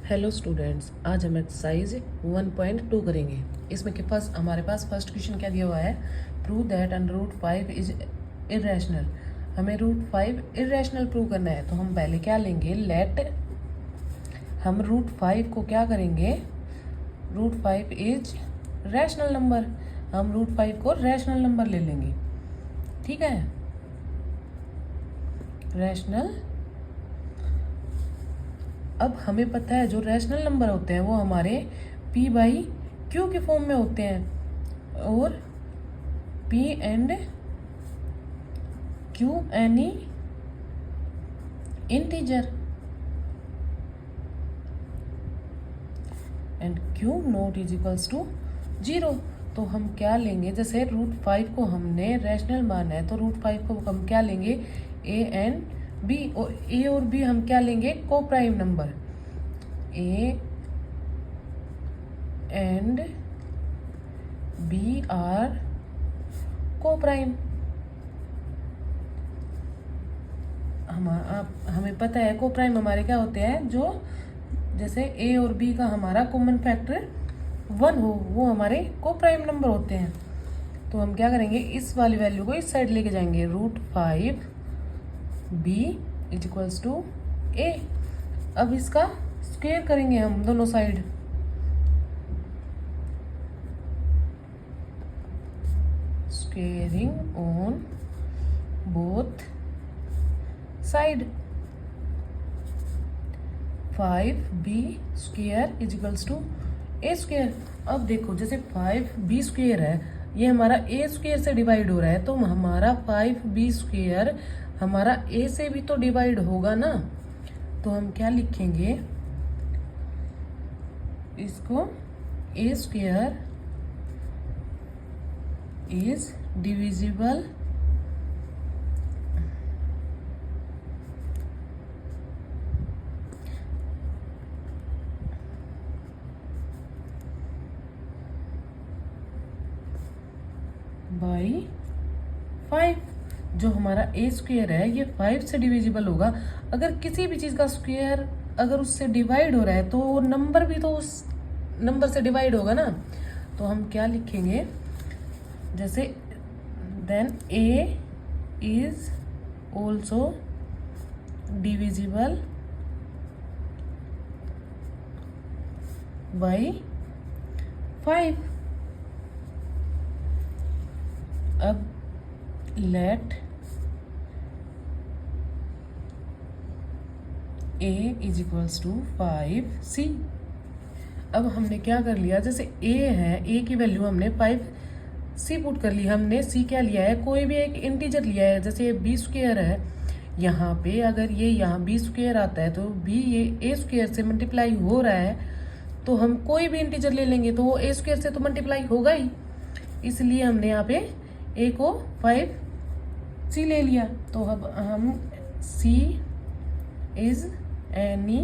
Hello students, आज हम exercise 1.2 करेंगे। इसमें के पास हमारे पास फर्स्ट क्वेश्चन क्या दिया हुआ है, प्रूव दैट √5 इज इरेशनल। हमें √5 इरेशनल प्रूव करना है, तो हम पहले क्या लेंगे, हम √5 को क्या करेंगे, √5 इज रैशनल नंबर। हम √5 को रैशनल नंबर ले लेंगे, ठीक है, रैशनल। अब हमें पता है जो रैशनल नंबर होते हैं वो हमारे p/q के फॉर्म में होते हैं, और p and q any integer and q not is equals to 0। तो हम क्या लेंगे, जैसे √5 को हमने रैशनल माना है, तो √5 को हम क्या लेंगे, a एंड b, और a और b हम क्या लेंगे, coprime number. a and b are coprime. हमें पता है को प्राइम हमारे क्या होते हैं, जो जैसे a और b का हमारा कॉमन फैक्टर 1 हो, वो हमारे को प्राइम नंबर होते हैं। तो हम क्या करेंगे, इस वाली वैल्यू को इस साइड लेके जाएंगे, √5 b is equals to a। अब इसका स्क्वायर करेंगे हम दोनों side, squaring on both side. 5b square is equals to a square. अब देखो, जैसे 5b स्क्वायर है, ये हमारा a स्क्वायर से डिवाइड हो रहा है, तो हमारा 5b स्क्वायर हमारा a से भी तो डिवाइड होगा ना। तो हम क्या लिखेंगे इसको, a square is divisible by 5। जो हमारा a स्क्वायर है ये 5 से डिविजिबल होगा। अगर किसी भी चीज़ का स्क्वायर अगर उससे डिवाइड हो रहा है, तो वो नंबर भी तो उस नंबर से डिवाइड होगा ना। तो हम क्या लिखेंगे, जैसे then a is also divisible by 5। अब let a is equals to 5c। अब हमने क्या कर लिया, जैसे a है, a की वैल्यू हमने 5c पुट कर ली। हमने c क्या लिया है, कोई भी एक इंटीजर लिया है। जैसे b स्क्वायर है, यहाँ पे अगर ये यहाँ b स्क्वायर आता है, तो b ये a स्क्वायर से मल्टीप्लाई हो रहा है, तो हम कोई भी इंटीजर ले लेंगे तो वो a स्क्वायर से तो मल्टीप्लाई होगा ही। इसलिए हमने यहाँ पे a को 5c ले लिया। तो अब हम c इज एनी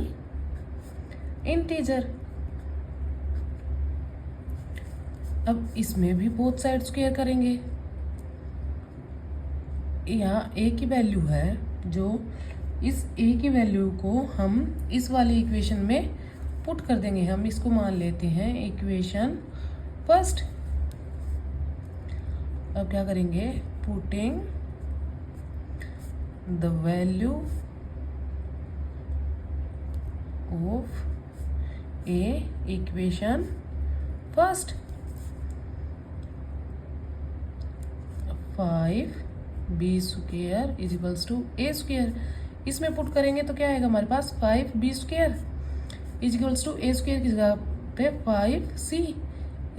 इंटीजर। अब इसमें भी बोथ साइड स्क्वायर करेंगे। यहाँ a की वैल्यू है, जो इस a की वैल्यू को हम इस वाली इक्वेशन में पुट कर देंगे। हम इसको मान लेते हैं इक्वेशन फर्स्ट। अब क्या करेंगे, putting the value of a equation first. 5b square is equals to a square. इसमें पुट करेंगे तो क्या आएगा हमारे पास, 5b square is equals to a square की जगह पे 5c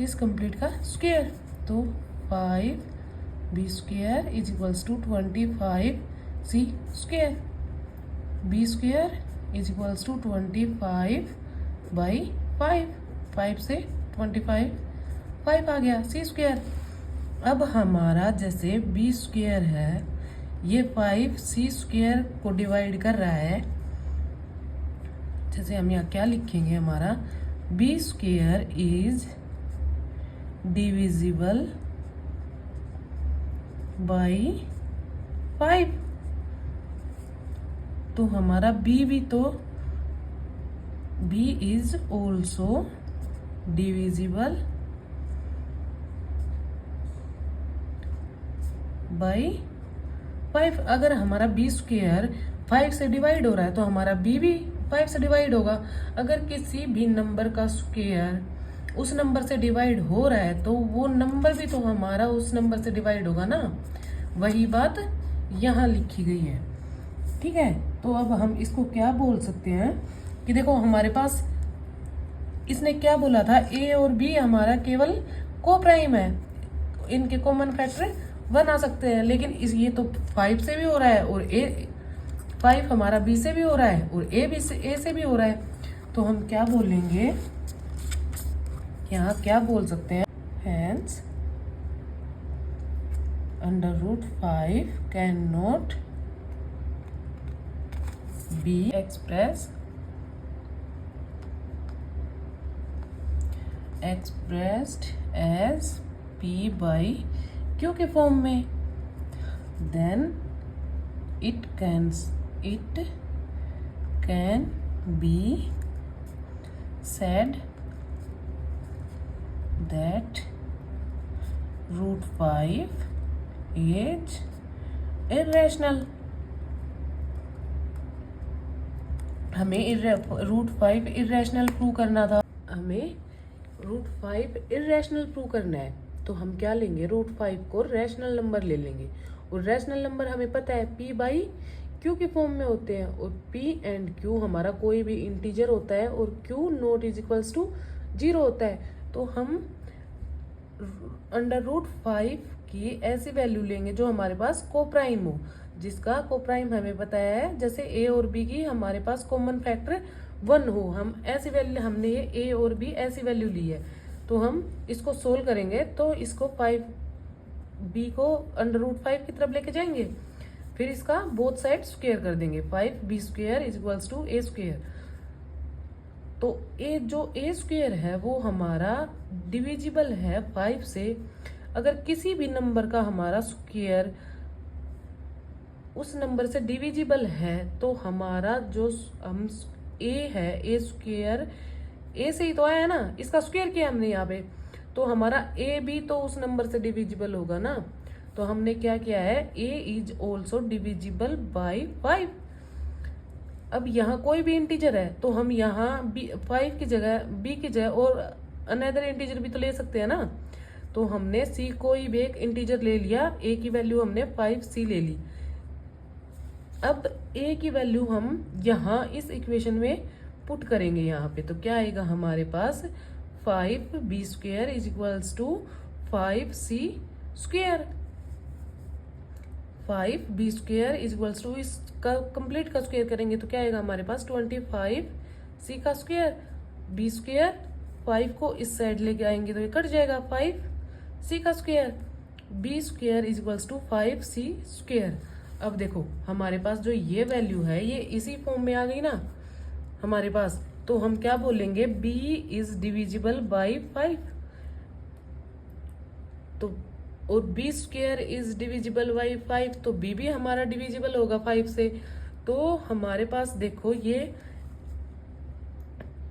इस कंप्लीट का स्क्वायर। तो 5b square is equals to 25c square. b square is equals to 25 by 5 से 25 5 आ गया, c स्क्वायर। अब हमारा जैसे b स्क्वायर है, ये 5c स्क्वायर को डिवाइड कर रहा है। जैसे हम यहाँ क्या लिखेंगे, हमारा b square is divisible by 5। तो हमारा b भी तो b is also divisible by 5। अगर हमारा b स्क्वायर 5 से डिवाइड हो रहा है तो हमारा b भी 5 से डिवाइड होगा। अगर किसी भी नंबर का स्क्वायर उस नंबर से डिवाइड हो रहा है तो वो नंबर भी तो हमारा उस नंबर से डिवाइड होगा ना। वही बात यहाँ लिखी गई है, ठीक है। तो अब हम इसको क्या बोल सकते हैं कि देखो हमारे पास इसने क्या बोला था, ए और बी हमारा केवल को प्राइम है, इनके कॉमन फैक्टर 1 आ सकते हैं। लेकिन इस ये तो 5 से भी हो रहा है और ए 5 हमारा बी से भी हो रहा है और ए से भी हो रहा है। तो हम क्या बोलेंगे, यहाँ क्या बोल सकते हैं, hence under root 5 can not be expressed as p by q के फॉर्म में। then it can be said that root 5 is irrational। हमें रूट 5 इरेशनल प्रूव करना था, हमें रूट 5 इरेशनल प्रूव करना है। तो हम क्या लेंगे, रूट 5 को रैशनल नंबर ले लेंगे। और रैशनल नंबर हमें पता है p बाई q के फॉर्म में होते हैं और p एंड q हमारा कोई भी इंटीजर होता है और q not is equals to 0 होता है। तो हम अंडर रूट 5 की ऐसी वैल्यू लेंगे जो हमारे पास को प्राइम हो, जिसका को प्राइम हमें बताया है जैसे a और b की हमारे पास कॉमन फैक्टर 1 हो। हम ऐसी वैल्यू, हमने ये a और b ऐसी वैल्यू ली है। तो हम इसको सोल्व करेंगे तो इसको 5b को अंडर रूट 5 की तरफ लेके जाएंगे, फिर इसका बोथ साइड स्क्वायर कर देंगे। 5b square is equals to a square. तो जो a स्क्वायर है वो हमारा डिविजिबल है 5 से। अगर किसी भी नंबर का हमारा स्क्वायर उस नंबर से डिविजिबल है तो हमारा जो हम a है, a स्क्वायर a से ही तो आया है ना, इसका स्क्वायर किया हमने यहाँ पे, तो हमारा a भी तो उस नंबर से डिविजिबल होगा ना। तो हमने क्या किया है, a is also divisible by 5। अब यहाँ कोई भी इंटीजर है तो हम यहाँ 5 की जगह b की जगह और अनदर इंटीजर भी तो ले सकते हैं ना। तो हमने c कोई भी एक इंटीजर ले लिया, a की वैल्यू हमने 5c ले ली। अब a की वैल्यू हम यहाँ इस इक्वेशन में पुट करेंगे यहाँ पे, तो क्या आएगा हमारे पास 5b square is equals to 5c square. 5b square is equals to इसका कंप्लीट का स्क्वायर करेंगे तो क्या आएगा हमारे पास 25c का स्क्वायर। b स्क्वायर 5 को इस साइड लेके आएंगे तो ये कट जाएगा 5c का square. b square is equals to 5c square. अब देखो हमारे पास जो ये वैल्यू है ये इसी फॉर्म में आ गई ना हमारे पास। तो हम क्या बोलेंगे, b इज डिविजिबल बाई 5। तो और b square is divisible by 5, तो b भी हमारा डिविजिबल होगा 5 से। तो हमारे पास देखो ये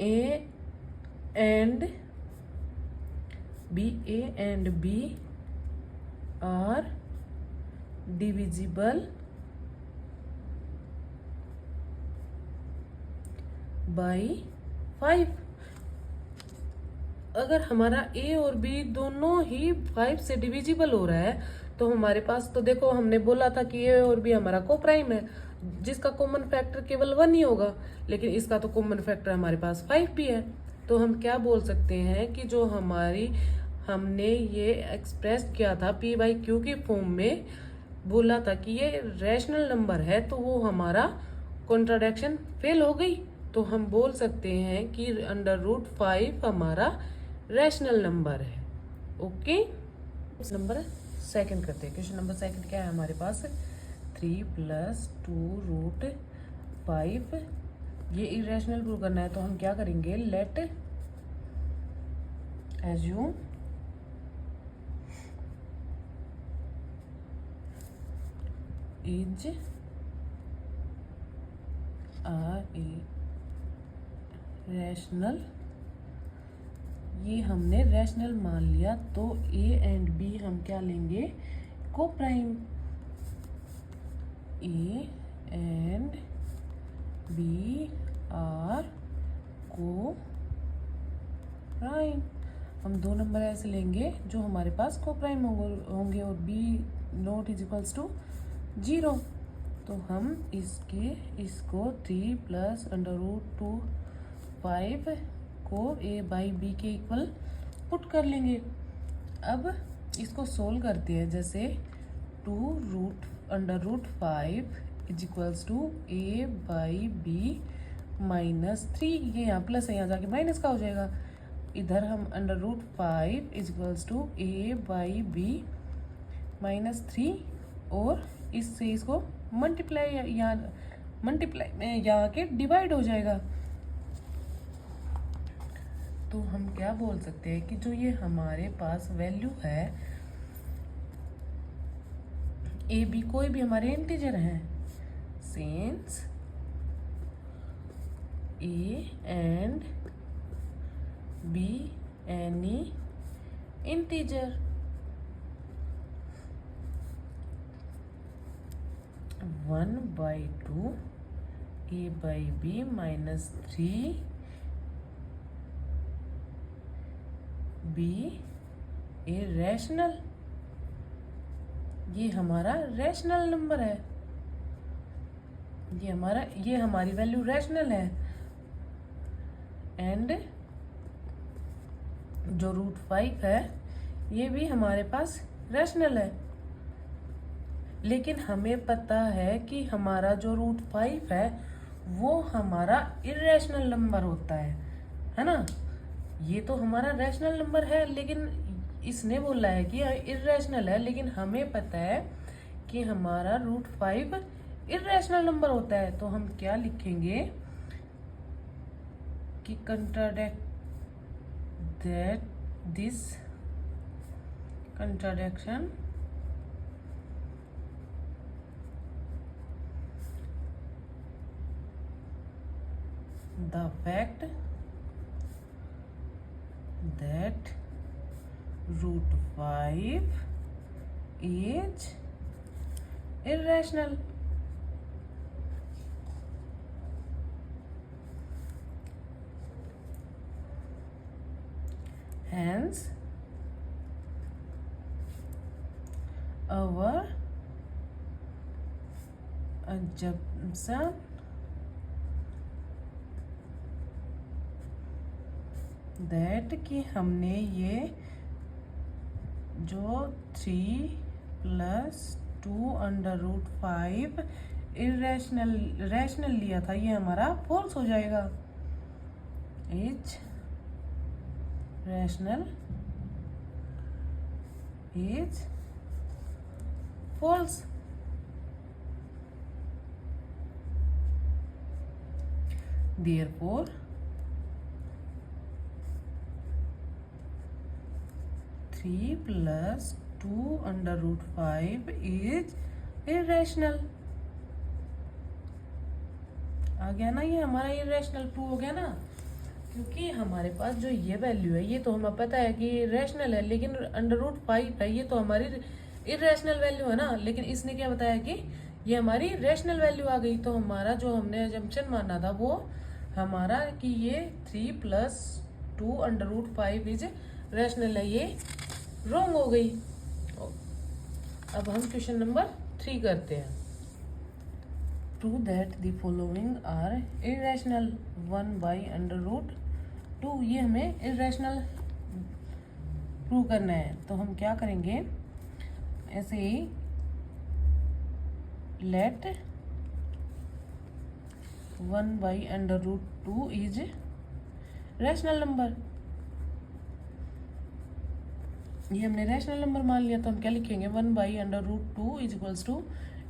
a and b are divisible by 5। अगर हमारा a और b दोनों ही 5 से डिविजिबल हो रहा है तो हमारे पास, तो देखो हमने बोला था कि a और b हमारा को प्राइम है जिसका कॉमन फैक्टर केवल 1 ही होगा, लेकिन इसका तो कॉमन फैक्टर हमारे पास 5 भी है। तो हम क्या बोल सकते हैं कि जो हमने ये एक्सप्रेस किया था p बाई क्यू की फॉर्म में, बोला था कि ये रैशनल नंबर है, तो वो हमारा कॉन्ट्राडिक्शन फेल हो गई। तो हम बोल सकते हैं कि अंडर रूट 5 हमारा रैशनल नंबर है। ओके, नंबर सेकंड करते हैं। क्वेश्चन नंबर सेकंड क्या है हमारे पास, 3 + 2 रूट 5 ये इरेशनल प्रूव करना है। तो हम क्या करेंगे, लेट एज्यूम इज रैशनल, ये हमने रैशनल मान लिया, तो ए एंड बी हम क्या लेंगे, coprime. A and B are coprime. हम दो नंबर ऐसे लेंगे जो हमारे पास को प्राइम होंगे और B not is equals to 0। तो हम इसको 3 प्लस √2 को a बाई बी के इक्वल पुट कर लेंगे। अब इसको सोल्व करते हैं, जैसे 2√5 is equals to a by B -3। ये यहाँ प्लस है, यहाँ जाके माइनस का हो जाएगा। इधर हम √5 is equals to a by B -3, और इससे इसको मल्टीप्लाई में यहाँ के डिवाइड हो जाएगा। तो हम क्या बोल सकते हैं कि जो ये हमारे पास वैल्यू है, ए बी कोई भी हमारे इंटीजर हैं, since A and B any integer, 1/2 a by B -3 be a rational, ये हमारा रैशनल नंबर है। ये हमारी वैल्यू रैशनल है। एंड जो √5 है, ये भी हमारे पास रैशनल है। लेकिन हमें पता है कि हमारा जो √5 है वो हमारा इरेशनल नंबर होता है ना। ये तो हमारा रैशनल नंबर है, लेकिन इसने बोला है कि इरेशनल है, लेकिन हमें पता है कि हमारा √5 इरेशनल नंबर होता है। तो हम क्या लिखेंगे कि this contradiction the fact that √5 is irrational. Hence, our assumption that कि हमने ये जो 3 + 2√5 रैशनल लिया था, ये हमारा फॉल्स हो जाएगा। Is rational is false. Therefore, 3 + 2√5 is irrational। आ गया ना, ये हमारा इरेशनल प्रूव हो गया ना, क्योंकि हमारे पास जो ये वैल्यू है, ये तो हमें पता है कि रैशनल है, लेकिन √5 है, ये तो हमारी इरेशनल वैल्यू है ना। लेकिन इसने क्या बताया कि ये हमारी रैशनल वैल्यू आ गई। तो हमारा जो हमने अजम्पशन माना था वो हमारा कि ये 3 + 2√5 इज रैशनल है, ये रॉन्ग हो गई। अब हम क्वेश्चन नंबर 3 करते हैं। Prove that the following are irrational 1/√2। ये हमें irrational प्रूव करना है। तो हम क्या करेंगे, ऐसे ही let 1/√2 इज रैशनल नंबर। ये हमने रैशनल नंबर मान लिया, तो हम क्या लिखेंगे, 1/√2 is equals to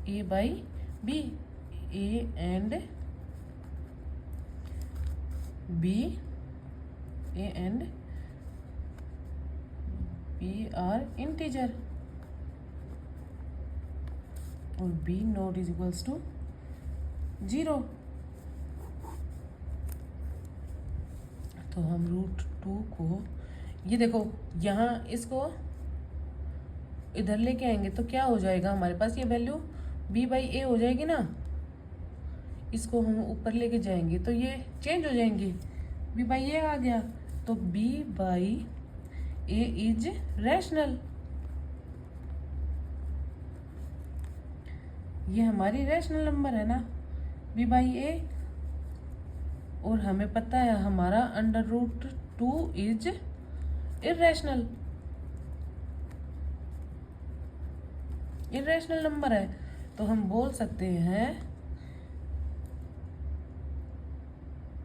a by B. A and B are integer और B not is equals to 0। तो हम रूट 2 को, ये देखो यहाँ इसको इधर लेके आएंगे तो क्या हो जाएगा हमारे पास, ये वैल्यू b/a हो जाएगी ना। इसको हम ऊपर लेके जाएंगे तो ये चेंज हो जाएंगे, b/a आ गया, तो b/a इज रैशनल। ये हमारी रैशनल नंबर है ना b/a, और हमें पता है हमारा √2 इज इरेशनल, इरेशनल नंबर है। तो हम बोल सकते हैं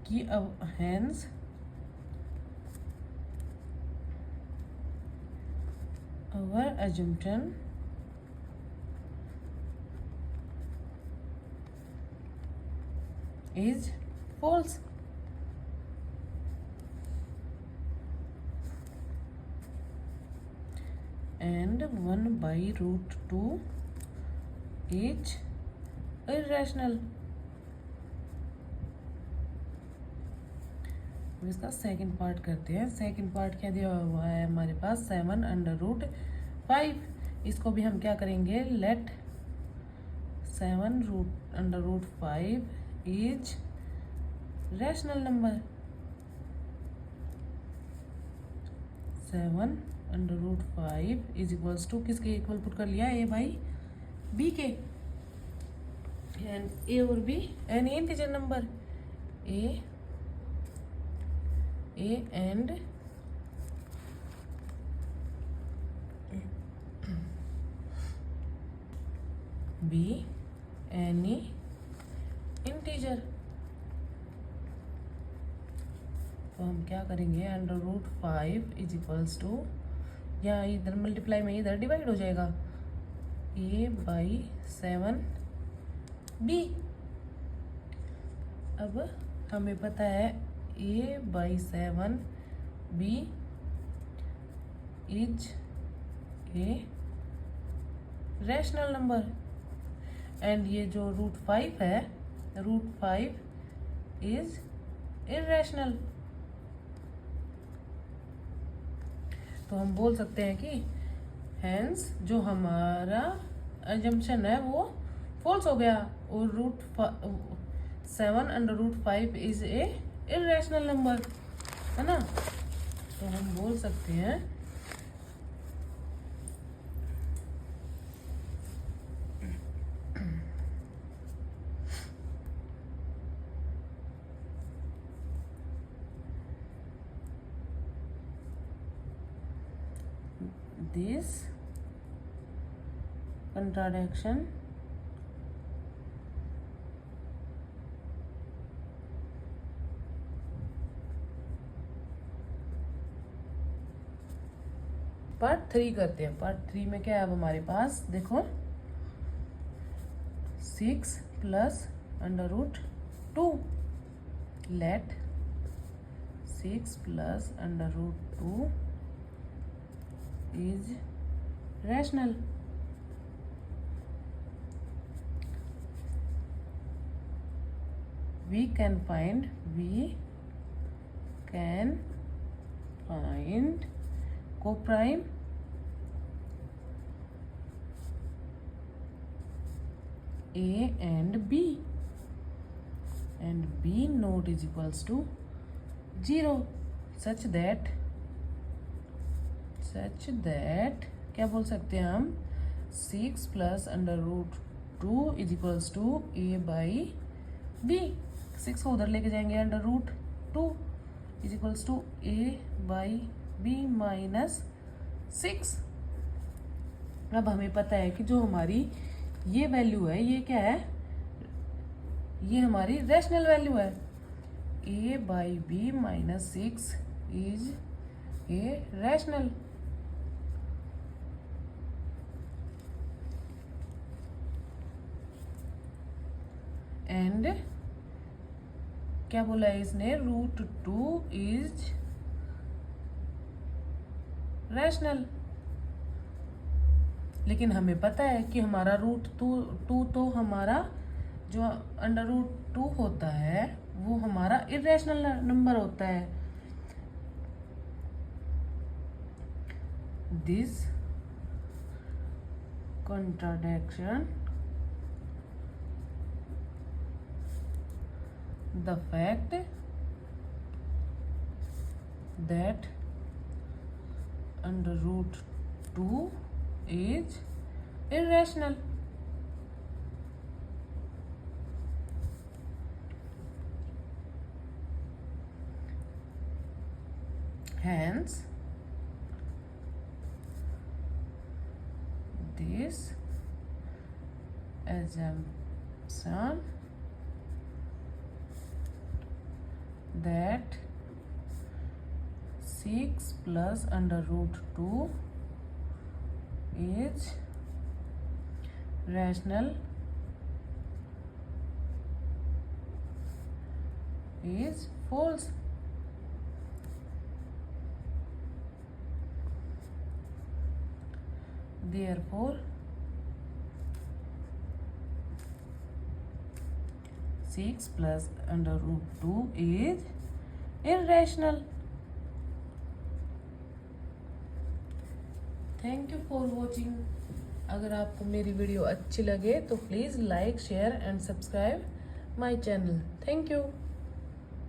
कि अब hence our assumption is false. And 1/√2 is irrational. इसका सेकंड पार्ट करते हैं। सेकंड पार्ट क्या दिया हुआ है हमारे पास, 7/5। इसको भी हम क्या करेंगे, let 7/5 is rational number. 7/5 is equals to किसके इक्वल पुट कर लिया, a/b के, एंड a और b an integer number, a and b any integer। तो हम क्या करेंगे, √5 इज इक्वल्स टू, या इधर मल्टीप्लाई में इधर डिवाइड हो जाएगा, a/7b। अब हमें पता है a/7b is a rational number, and ये जो √5 है, √5 इज इरेशनल। तो हम बोल सकते हैं कि हेंस जो हमारा अजम्पशन है वो फॉल्स हो गया, और √7/5 इज ए इरेशनल नंबर, है ना। तो हम बोल सकते हैं this contradiction पार्ट 3 करते हैं। पार्ट 3 में क्या है अब हमारे पास, देखो 6 +√2, late 6 +√2 is rational। we can find coprime A and B, and B not is equals to 0, such that क्या बोल सकते हैं हम, 6 +√2 इज इक्वल्स टू a/b। 6 को उधर लेके जाएंगे, √2 इज इक्वल्स टू a/b -6। अब हमें पता है कि जो हमारी ये वैल्यू है, ये क्या है, ये हमारी रैशनल वैल्यू है, a/b -6 is a rational. And क्या बोला है इसने, √2 इज रैशनल। लेकिन हमें पता है कि हमारा √2 तो हमारा जो √2 होता है वो हमारा इरेशनल नंबर होता है। this contradiction the fact that under root 2 is irrational. Hence, this assumption that 6 plus under root 2 is rational is false. Therefore, 6 plus under root 2 is irrational. Thank you for watching. अगर आपको मेरी video अच्छी लगे तो please like share and subscribe my channel. Thank you.